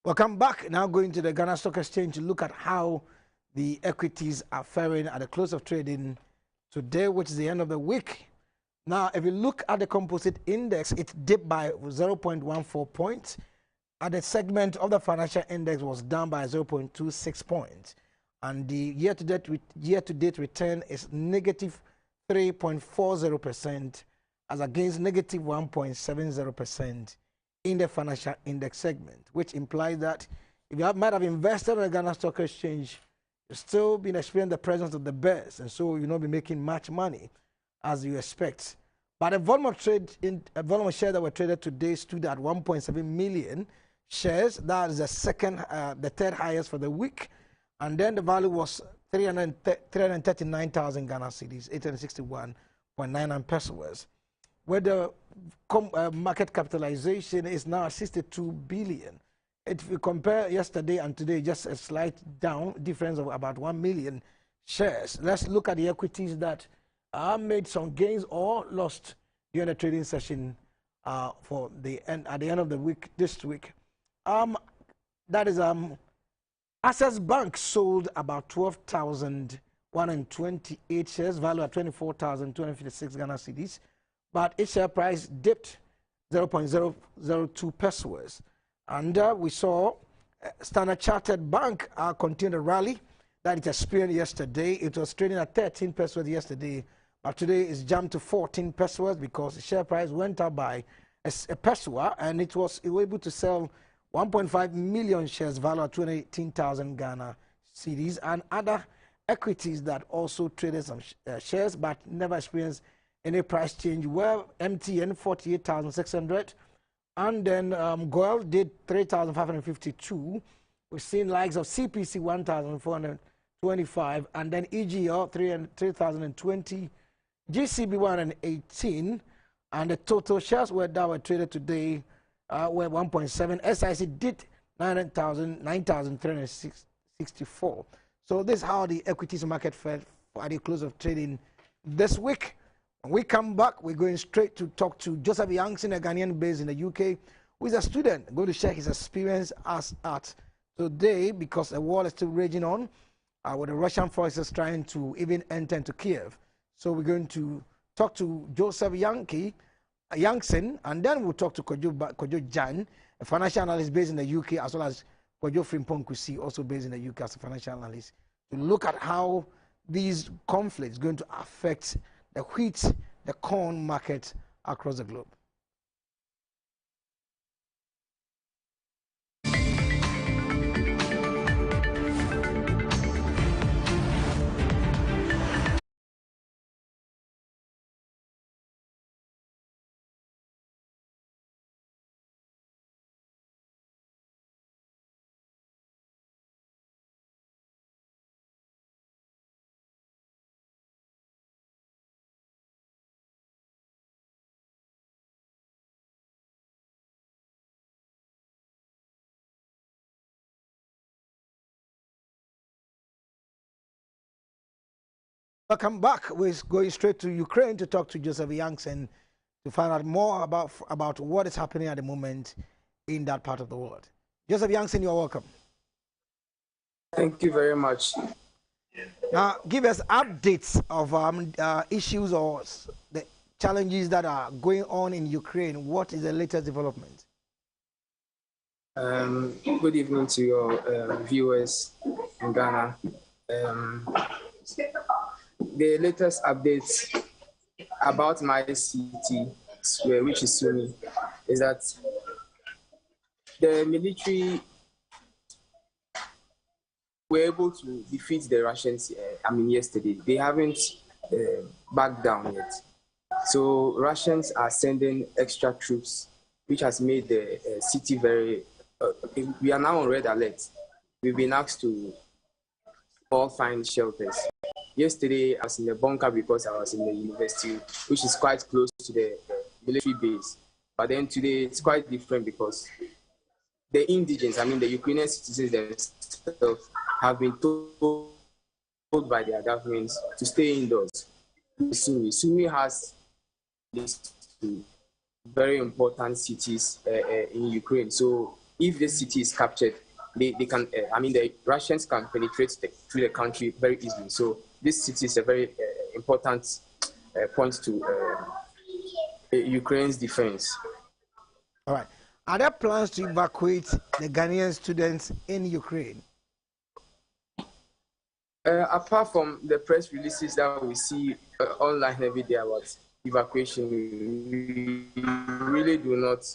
Welcome back. Now going to the Ghana Stock Exchange to look at how the equities are faring at the close of trading today, which is the end of the week. Now, if you look at the composite index, it dipped by 0.14 points. At the segment of the financial index was down by 0.26 points. And the year-to-date return is negative 3.40% as against negative 1.70% in the financial index segment, which implies that if you might have invested in the Ghana Stock Exchange, you've still been experiencing the presence of the bears, and so you'll not be making much money as you expect. But the volume of trade in volume of shares that were traded today stood at 1.7 million shares. That is the third highest for the week, and then the value was 339,000 Ghana cedis, 861.99 pesos, where the market capitalization is now 62 billion. If you compare yesterday and today, just a slight down difference of about 1 million shares. Let's look at the equities that made some gains or lost during the trading session at the end of the week this week. That is Access Bank sold about 12,128 shares, valued at 24,256 Ghana cedis. But its share price dipped 0.002 pesos. And we saw Standard Chartered Bank continue the rally that it experienced yesterday. It was trading at 13 pesos yesterday, but today it's jumped to 14 pesos because the share price went up by a peso, and it was able to sell 1.5 million shares valued at 218,000 Ghana cedis, and other equities that also traded some shares but never experienced any price change. Well, MTN 48,600, and then Gold did 3,552. We've seen likes of CPC 1,425, and then EGL 3,020, GCB 118, and the total shares that were traded today were 1.7. SIC did 9,364. So this is how the equities market fell at the close of trading this week. When we come back, we're going straight to talk to Joseph Youngson, a Ghanaian based in the UK, who is a student, going to share his experience as at today, because the war is still raging on, with the Russian forces trying to even enter into Kiev. So we're going to talk to Joseph Youngson, and then we'll talk to Kojo Jan, a financial analyst based in the UK, as well as Kojo Frimpong Kusi, also based in the UK as a financial analyst, to look at how these conflicts are going to affect the wheat, the corn market across the globe. Welcome back. We're going straight to Ukraine to talk to Joseph Youngson to find out more about what is happening at the moment in that part of the world. Joseph Youngson, you're welcome. Thank you very much. Now, give us updates of issues or the challenges that are going on in Ukraine. What is the latest development? Good evening to your viewers in Ghana. The latest updates about my city, which is Sunni, is that the military were able to defeat the Russians, yesterday. They haven't backed down yet. So Russians are sending extra troops, which has made the city very... we are now on red alert. We've been asked to all find shelters. Yesterday, I was in the bunker because I was in the university, which is quite close to the military base. But then today, it's quite different because the indigents, the Ukrainian citizens themselves, have been told by their governments to stay indoors. Sumy has these two very important cities in Ukraine. So if the city is captured, they can, the Russians can penetrate through the country very easily. So this city is a very important point to Ukraine's defense. All right. Are there plans to evacuate the Ghanaian students in Ukraine? Apart from the press releases that we see online every day about evacuation, we really do not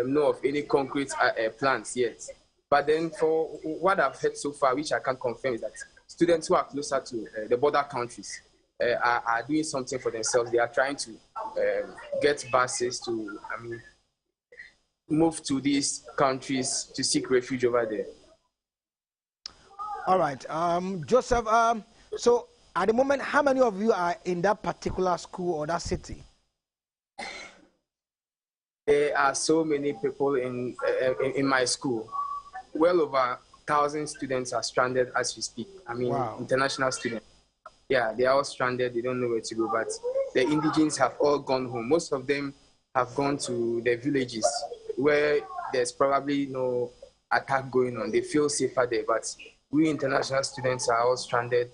know of any concrete plans yet. But then for what I've heard so far, which I can't confirm, is that students who are closer to the border countries are doing something for themselves. They are trying to get buses to, move to these countries to seek refuge over there. All right. Joseph, so at the moment, how many of you are in that particular school or that city? There are so many people in my school. Well over 1,000 students are stranded as we speak. Wow. International students. Yeah, they are all stranded. They don't know where to go. But the indigenes have all gone home. Most of them have gone to their villages where there's probably no attack going on. They feel safer there. But we international students are all stranded.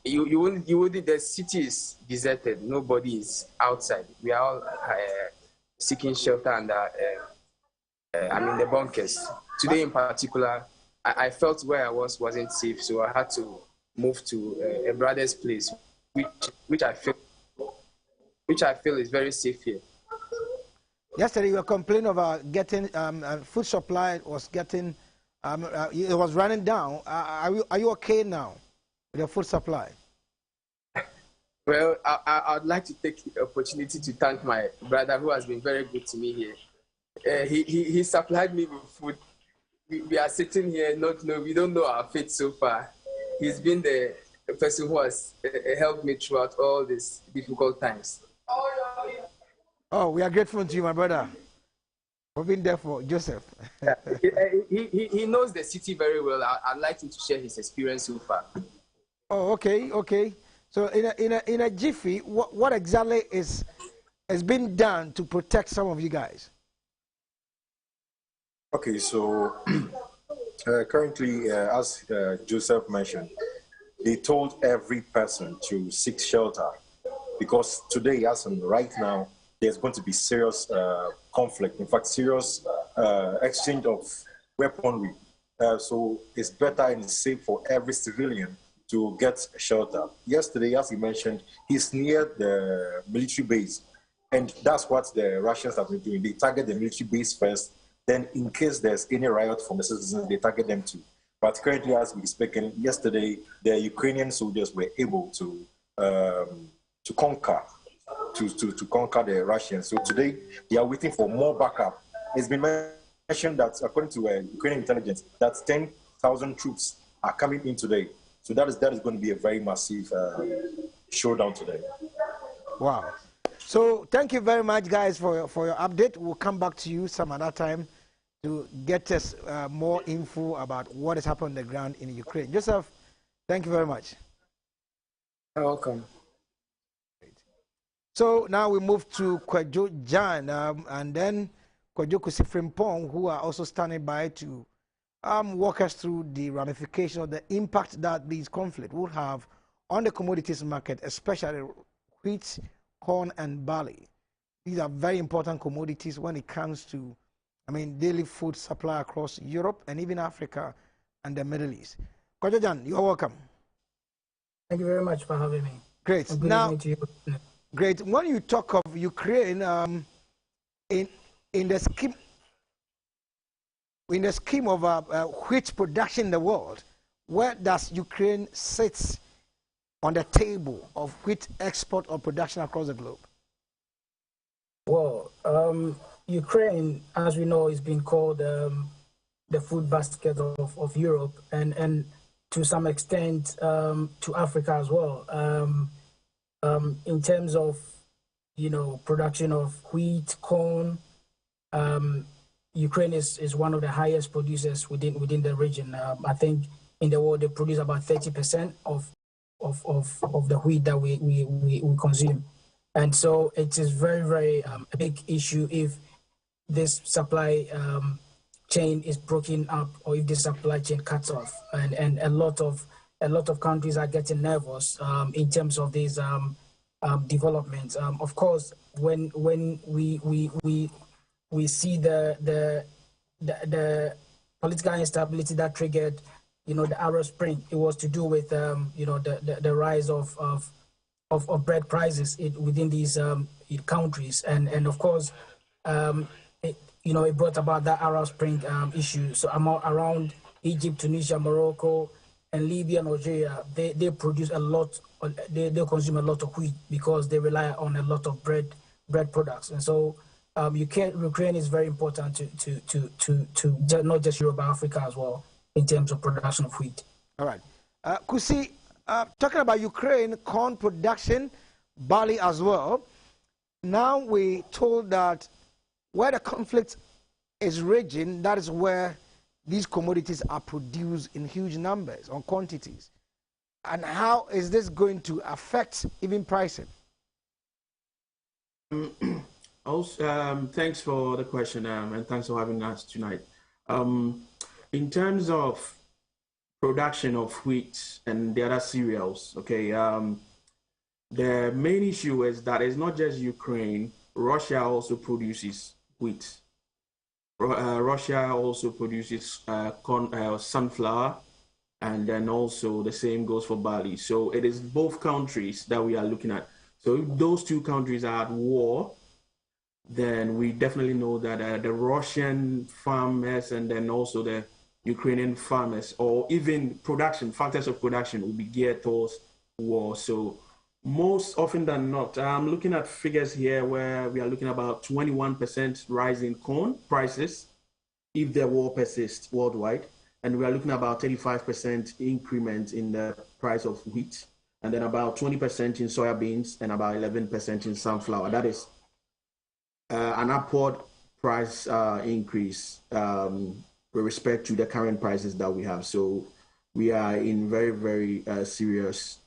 You wouldn't, the city is deserted. Nobody is outside. We are all seeking shelter under the bunkers. Today in particular, I felt where I wasn't safe, so I had to move to a brother's place, which I feel is very safe here. Yesterday, you were complaining about getting food supply was getting it was running down. Are you okay now with your food supply? Well, I'd like to take the opportunity to thank my brother who has been very good to me here. He supplied me with food. We are sitting here, we don't know our fate so far. He's been the person who has helped me throughout all these difficult times. Oh, we are grateful to you, my brother, for being there for Joseph. He knows the city very well. I'd like him to share his experience so far. Oh, okay. So in a jiffy, what exactly has been done to protect some of you guys? Okay, so currently, as Joseph mentioned, they told every person to seek shelter because today, as in right now, there's going to be serious conflict. In fact, serious exchange of weaponry. So it's better and safe for every civilian to get shelter. Yesterday, as he mentioned, he's near the military base. And that's what the Russians have been doing. They target the military base first. Then in case there's any riot from the citizens, they target them too. But currently, as we're speaking, yesterday, the Ukrainian soldiers were able to conquer the Russians. So today, they are waiting for more backup. It's been mentioned that, according to Ukrainian intelligence, that 10,000 troops are coming in today. So that is going to be a very massive showdown today. Wow. So thank you very much, guys, for your update. We'll come back to you some other time to get us more info about what has happened on the ground in Ukraine. Joseph, thank you very much. You're welcome. So now we move to Kwadwo Jan and then Kwadwo Kusifrimpong, who are also standing by to walk us through the ramifications of the impact that these conflicts will have on the commodities market, especially wheat, corn, and barley. These are very important commodities when it comes to, daily food supply across Europe and even Africa and the Middle East. Kwadwo Jan, you are welcome. Thank you very much for having me. Great. Good now, evening to you. Great. When you talk of Ukraine, in the scheme of wheat production in the world, where does Ukraine sit on the table of wheat export or production across the globe? Well, Ukraine, as we know, is being called the food basket of Europe and to some extent to Africa as well. In terms of, production of wheat, corn, Ukraine is one of the highest producers within the region. I think in the world they produce about 30% of the wheat that we consume, and so it is very very a big issue if this supply chain is broken up, or if the supply chain cuts off, and a lot of countries are getting nervous in terms of these developments. Of course, when we see the political instability that triggered, the Arab Spring, it was to do with the rise of bread prices within these countries, and of course, it brought about that Arab Spring issue. So around Egypt, Tunisia, Morocco, and Libya and Algeria, they produce a lot, they consume a lot of wheat because they rely on a lot of bread products. And so Ukraine is very important to not just Europe, but Africa as well, in terms of production of wheat. All right. Kusi, talking about Ukraine, corn production, barley as well. Now we told that where the conflict is raging, that is where these commodities are produced in huge numbers or quantities. And how is this going to affect even pricing? Also, thanks for the question, and thanks for having us tonight. In terms of production of wheat and the other cereals, okay, the main issue is that it's not just Ukraine. Russia also produces wheat. Russia also produces sunflower, and then also the same goes for barley. So it is both countries that we are looking at. So if those two countries are at war, then we definitely know that the Russian farmers and then also the Ukrainian farmers, or even factors of production, will be geared towards war. So most often than not, I'm looking at figures here where we are looking about 21% rise in corn prices if the war persists worldwide. And we are looking at about 35% increment in the price of wheat, and then about 20% in soybeans and about 11% in sunflower. That is an upward price increase with respect to the current prices that we have. So we are in very, very serious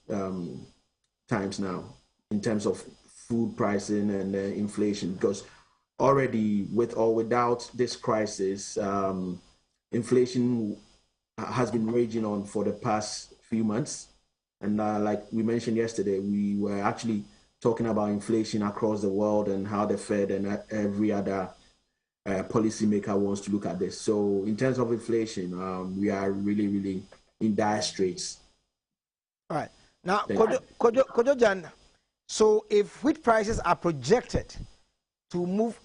times now in terms of food pricing and inflation, because already with or without this crisis, inflation has been raging on for the past few months. And like we mentioned yesterday, we were actually talking about inflation across the world and how the Fed and every other policymaker wants to look at this. So in terms of inflation, we are really, really in dire straits. All right. Now, Kojo, so if wheat prices are projected to move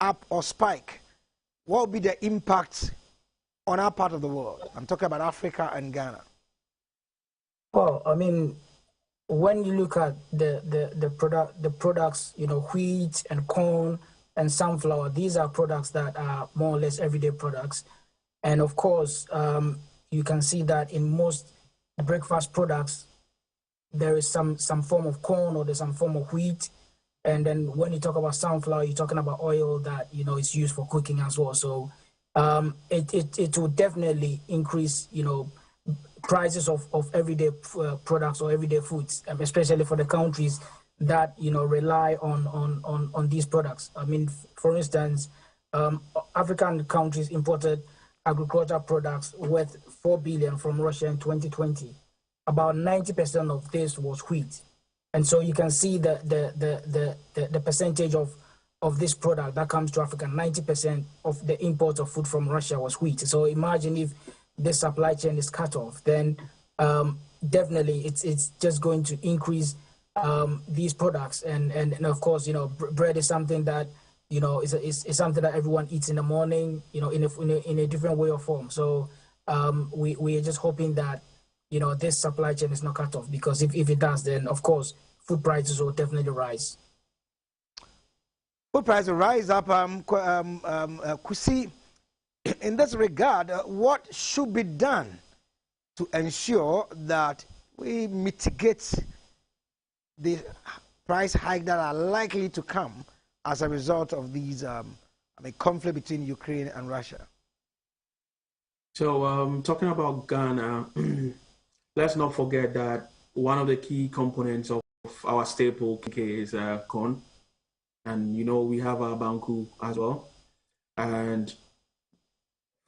up or spike, what will be the impact on our part of the world? I'm talking about Africa and Ghana. Well, I mean, when you look at the products, wheat and corn and sunflower, these are products that are more or less everyday products. And of course, you can see that in most breakfast products, there is some form of corn or there's some form of wheat. And then when you talk about sunflower, you're talking about oil that, is used for cooking as well. So it will definitely increase, prices of everyday products or everyday foods, especially for the countries that rely on these products. I mean, for instance, African countries imported agricultural products worth $4 billion from Russia in 2020. About 90% of this was wheat, and so you can see the percentage of this product that comes to Africa. 90% of the imports of food from Russia was wheat. So imagine if the supply chain is cut off, then definitely it's just going to increase these products. And of course, bread is something that, is something that everyone eats in the morning, in a different way or form. So we are just hoping that, this supply chain is not cut off, because if it does, then of course, food prices will definitely rise. Food prices rise up. Kusi, in this regard, what should be done to ensure that we mitigate the price hike that are likely to come as a result of these conflict between Ukraine and Russia? So talking about Ghana, let's not forget that one of the key components of our staple is corn, and we have our banku as well. And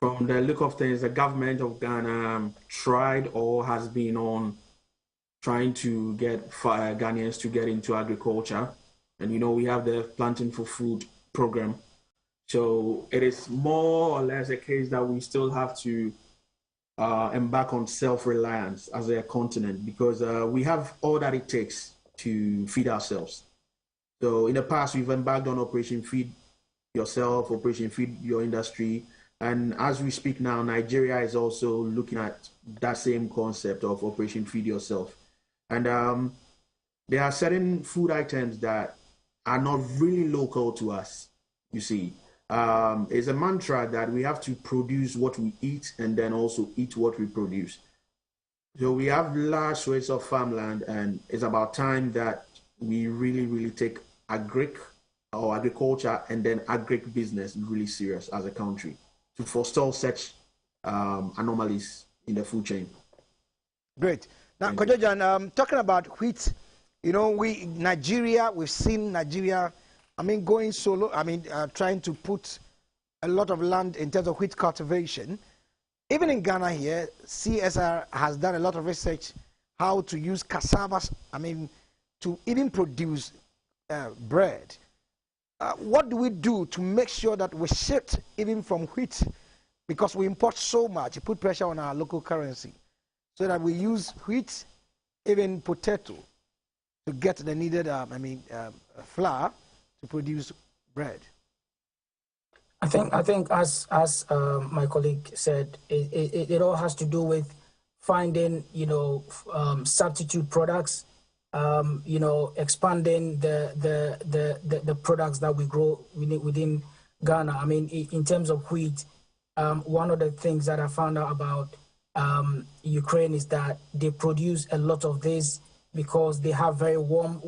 from the look of things, the government of Ghana tried or has been on trying to get Ghanaians to get into agriculture. And, we have the Planting for Food program. So it is more or less a case that we still have to embark on self-reliance as a continent, because we have all that it takes to feed ourselves. So in the past, we've embarked on Operation Feed Yourself, Operation Feed Your Industry. And as we speak now, Nigeria is also looking at that same concept of Operation Feed Yourself. And there are certain food items that are not really local to us, you see. It's a mantra that we have to produce what we eat and then also eat what we produce. So we have large swathes of farmland, and it's about time that we really, really take agriculture and then business really serious as a country to forestall such anomalies in the food chain. Great. Now, Kojojan, talking about wheat, we've seen Nigeria, going solo, trying to put a lot of land in terms of wheat cultivation. Even in Ghana here, CSR has done a lot of research how to use cassava, to even produce bread. What do we do to make sure that we shift even from wheat, because we import so much, it put pressure on our local currency, so that we use wheat, even potato, to get the needed flour to produce bread? I think as my colleague said, it all has to do with finding substitute products, expanding the products that we grow within Ghana. In terms of wheat, one of the things that I found out about Ukraine is that they produce a lot of this because they have very warm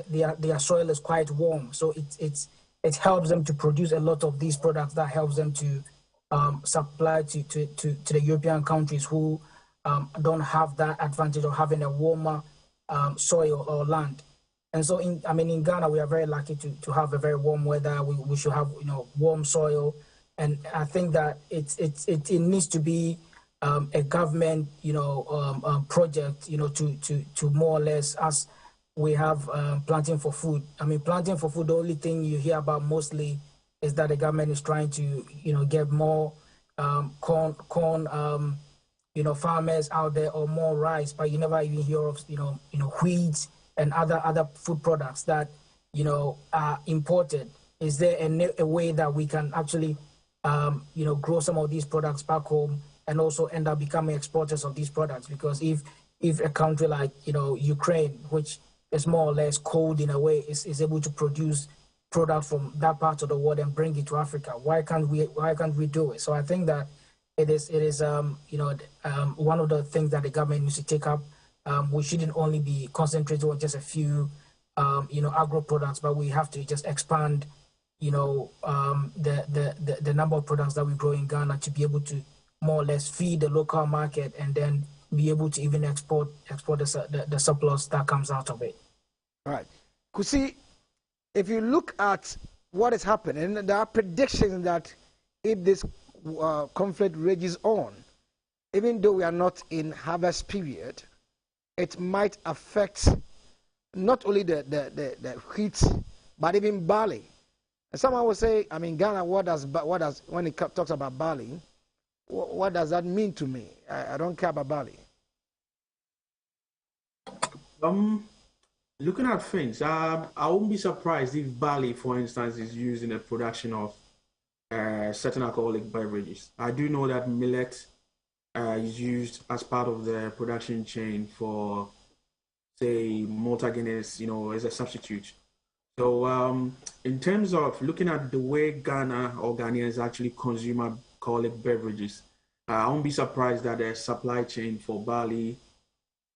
their soil is quite warm, so it helps them to produce a lot of these products that helps them to supply to the European countries who don't have that advantage of having a warmer soil or land. And so in Ghana, we are very lucky to have a very warm weather. We should have warm soil, and I think that it needs to be a government project to more or less, as we have planting for food. Planting for food, the only thing you hear about mostly is that the government is trying to get more corn farmers out there, or more rice, but you never even hear of wheat and other food products that are imported. Is there a way that we can actually grow some of these products back home and also end up becoming exporters of these products? Because if a country like Ukraine, which is more or less cold in a way, is able to produce products from that part of the world and bring it to Africa, why can't we do it? So I think that it is one of the things that the government needs to take up. We shouldn't only be concentrated on just a few agro products, but we have to just expand the number of products that we grow in Ghana to be able to more or less feed the local market, and then be able to even export the surplus that comes out of it. Right. Kusi, if you look at what is happening, there are predictions that if this conflict rages on, even though we are not in harvest period, it might affect not only the wheat, but even barley. And someone will say, Ghana, what does when it talks about barley, what does that mean to me? I don't care about barley. Looking at things, I won't be surprised if barley, for instance, is used in the production of certain alcoholic beverages. I do know that millet is used as part of the production chain for, say, Malta Guinness, as a substitute. So in terms of looking at the way Ghana or Ghanaians actually consume alcoholic beverages, I won't be surprised that the supply chain for barley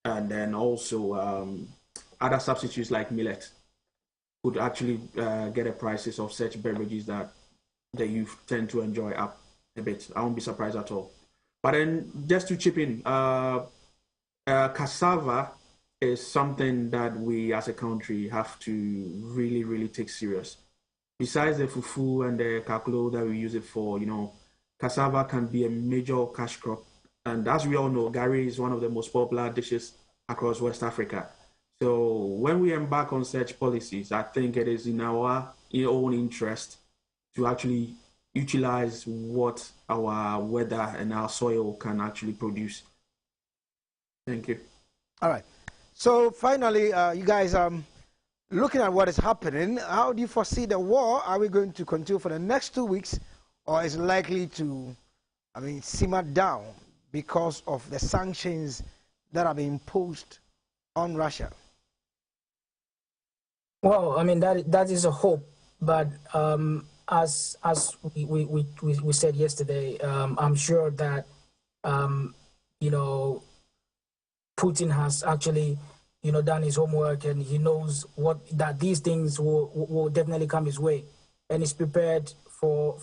and then also other substitutes like millet could actually get the prices of such beverages that the youth tend to enjoy up a bit. I won't be surprised at all. But then just to chip in, cassava is something that we as a country have to really, really take serious. besides the fufu and the kaklo that we use it for, cassava can be a major cash crop. And as we all know, gari is one of the most popular dishes across West Africa. So when we embark on such policies, I think it is in our own interest to actually utilize what our weather and our soil can actually produce. Thank you. All right. So finally, you guys, looking at what is happening, how do you foresee the war? Are we going to continue for the next 2 weeks, or is it likely to, simmer down because of the sanctions that have been imposed on Russia? Well, that is a hope, but as we said yesterday, I'm sure that Putin has actually done his homework, and he knows that these things will definitely come his way, and he's prepared for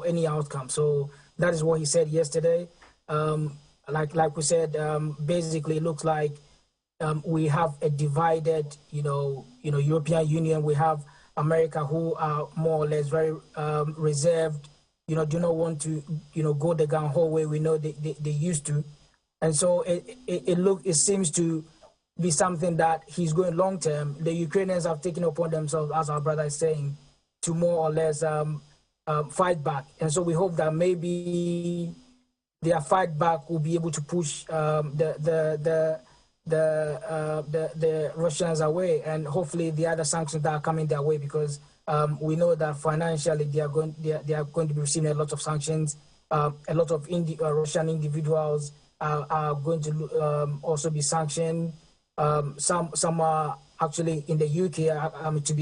any outcome. So that is what he said yesterday. Like we said, basically it looks like we have a divided European Union. We have America, who are more or less very reserved, do not want to go the gun ho way we know they used to. And so it seems to be something that he's going long term. The Ukrainians have taken upon themselves, as our brother is saying, to more or less fight back. And so we hope that maybe their fight back will be able to push the Russians away, and hopefully the other sanctions that are coming their way, because we know that financially they are going to be receiving a lot of sanctions. A lot of Russian individuals are going to also be sanctioned. Some are actually in the UK. To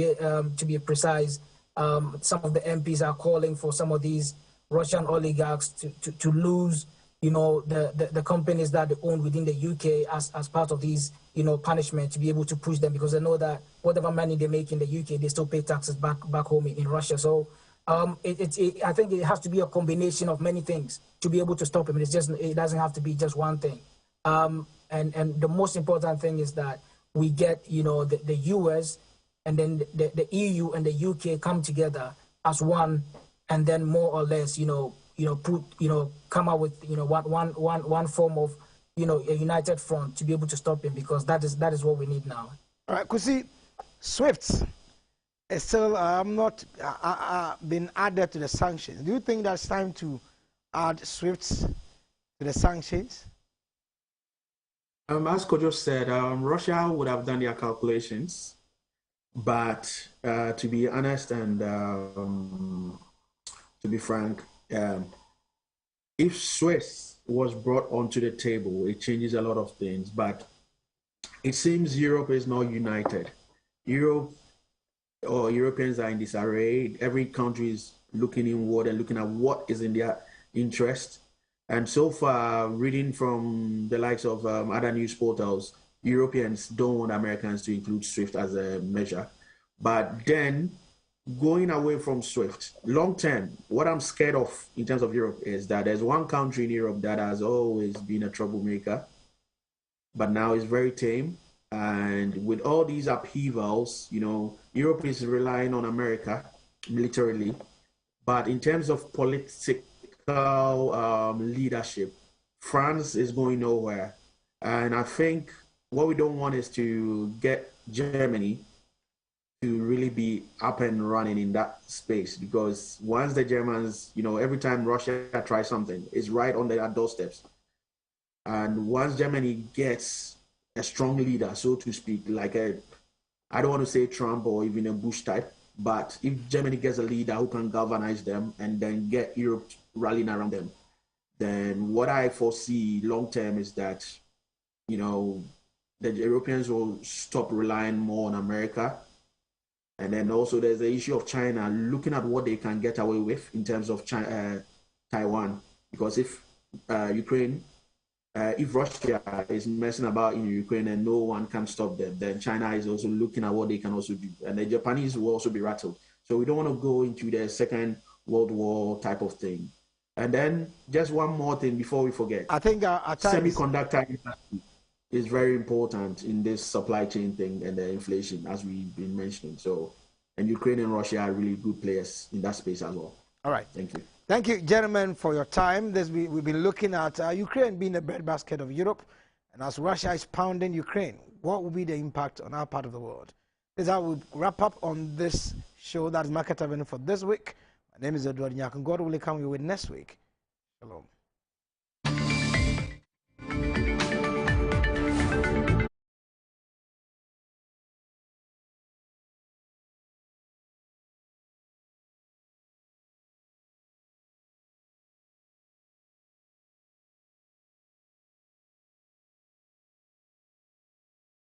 be precise, some of the MPs are calling for some of these Russian oligarchs to lose, the companies that they own within the UK as part of these, punishment, to be able to push them, because they know that whatever money they make in the UK, they still pay taxes back home in Russia. So I think it has to be a combination of many things to be able to stop him. It doesn't have to be just one thing. And the most important thing is that we get, the US and then the EU and the UK come together as one, and then more or less, come up with, one form of, a united front to be able to stop him, because that is what we need now. All right, Kusi, SWIFT is still not been added to the sanctions. Do you think that's time to add SWIFT to the sanctions? As Kojo said, Russia would have done their calculations, but to be honest and to be frank, if SWIFT was brought onto the table, it changes a lot of things. But it seems Europe is not united. Europeans are in disarray. Every country is looking inward and looking at what is in their interest. And so far, reading from the likes of other news portals, Europeans don't want Americans to include SWIFT as a measure. But then, going away from SWIFT, long term, what I'm scared of in terms of Europe is that there's one country in Europe that has always been a troublemaker, but now is very tame. And with all these upheavals, Europe is relying on America militarily. But in terms of political leadership, France is going nowhere. And I think what we don't want is to get Germany to really be up and running in that space, because once the Germans, every time Russia tries something, it's right on their doorsteps. And once Germany gets a strong leader, so to speak, like I don't want to say Trump or even a Bush type, but if Germany gets a leader who can galvanize them and then get Europe rallying around them, then what I foresee long term is that, the Europeans will stop relying more on America. And then also there's the issue of China looking at what they can get away with in terms of Taiwan. Because if if Russia is messing about in Ukraine and no one can stop them, then China is also looking at what they can also do. And the Japanese will also be rattled. So we don't want to go into the Second World War type of thing. And then just one more thing before we forget. I think semiconductor industry is very important in this supply chain thing and the inflation, as we've been mentioning. So And Ukraine and Russia are really good players in that space as well. All right. Thank you. Thank you, gentlemen, for your time. We've been looking at Ukraine being the breadbasket of Europe. And as Russia is pounding Ukraine, what will be the impact on our part of the world? This is how we wrap up on this show that is Market Avenue for this week. My name is Edward Nyak, and God will come your way next week. Shalom.